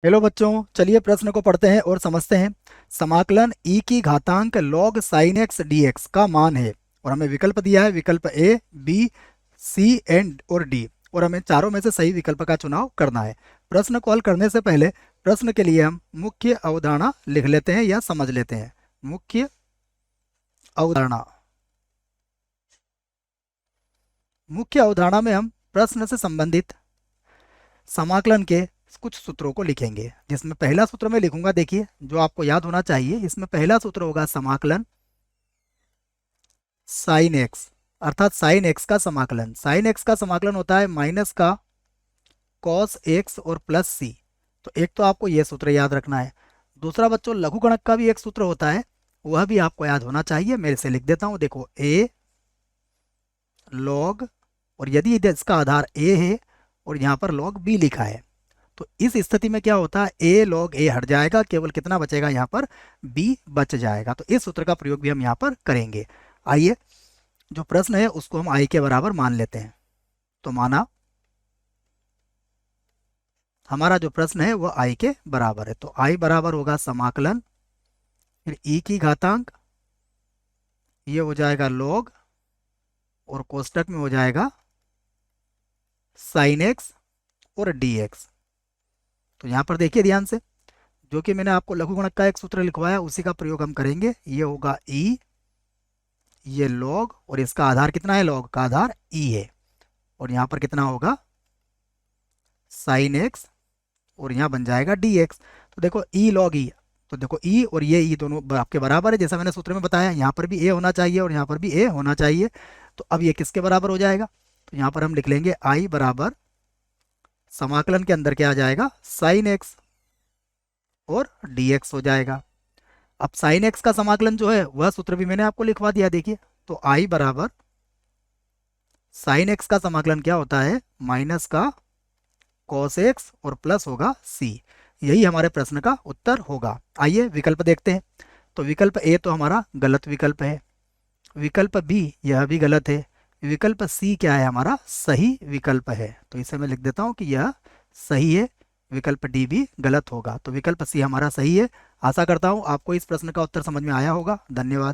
Hello बच्चों, चलिए प्रश्न को पढ़ते हैं और समझते हैं। समाकलन e की घातांक log sin x dx का मान है और हमें विकल्प दिया है, विकल्प ए, बी, सी एंड और डी, और हमें चारों में से सही विकल्प का चुनाव करना है। प्रश्न को हल करने से पहले प्रश्न के लिए हम मुख्य अवधारणा लिख लेते हैं या समझ लेते हैं। मुख्य अवधारणा। मुख्य अवधारणा में हम प्रश्न से संबंधित समाकलन के कुछ सूत्रों को लिखेंगे, जिसमें पहला सूत्र मैं लिखूंगा। देखिए, जो आपको याद होना चाहिए, इसमें पहला सूत्र होगा समाकलन साइन एक्स, अर्थात साइन एक्स का समाकलन। साइन एक्स का समाकलन होता है माइनस का कॉस एक्स और प्लस सी। तो एक तो आपको यह सूत्र याद रखना है। दूसरा बच्चों, लघुगणक का भी एक सूत्र होता है, वह भी आपको याद होना चाहिए। मेरे से लिख देता हूं, देखो, ए लॉग, और यदि इसका आधार ए है और यहाँ पर लॉग बी लिखा है, तो इस स्थिति में क्या होता है, ए लॉग ए हट जाएगा, केवल कितना बचेगा, यहाँ पर बी बच जाएगा। तो इस सूत्र का प्रयोग भी हम यहाँ पर करेंगे। आइए, जो प्रश्न है उसको हम आई के बराबर मान लेते हैं। तो माना हमारा जो प्रश्न है वह आई के बराबर है, तो आई बराबर होगा समाकलन, फिर ई की घातांक, ये हो जाएगा लॉग, और कोष्टक में हो जाएगा साइन एक्स और डी एक्स। तो यहाँ पर देखिए ध्यान से, जो कि मैंने आपको लघुगणक का एक सूत्र लिखवाया, उसी का प्रयोग हम करेंगे। ये होगा ई, ये लॉग, और इसका आधार कितना है, लॉग का आधार ई है, और यहाँ पर कितना होगा, साइन एक्स, और यहाँ बन जाएगा डी एक्स। तो देखो ई लॉग ई, तो देखो ई और ये ई दोनों आपके बराबर है, जैसा मैंने सूत्र में बताया। यहाँ पर भी ए होना चाहिए और यहाँ पर भी ए होना चाहिए। तो अब ये किसके बराबर हो जाएगा, तो यहाँ पर हम लिख लेंगे आई बराबर समाकलन के अंदर क्या आ जाएगा, साइन एक्स और डी एक्स हो जाएगा। अब साइन एक्स का समाकलन जो है वह सूत्र भी मैंने आपको लिखवा दिया। देखिए, तो आई बराबर साइन एक्स का समाकलन क्या होता है, माइनस का कॉस एक्स और प्लस होगा सी। यही हमारे प्रश्न का उत्तर होगा। आइए विकल्प देखते हैं। तो विकल्प ए तो हमारा गलत विकल्प है, विकल्प बी यह भी गलत है, विकल्प सी क्या है, हमारा सही विकल्प है। तो इसे मैं लिख देता हूं कि यह सही है। विकल्प डी भी गलत होगा, तो विकल्प सी हमारा सही है। आशा करता हूं आपको इस प्रश्न का उत्तर समझ में आया होगा। धन्यवाद।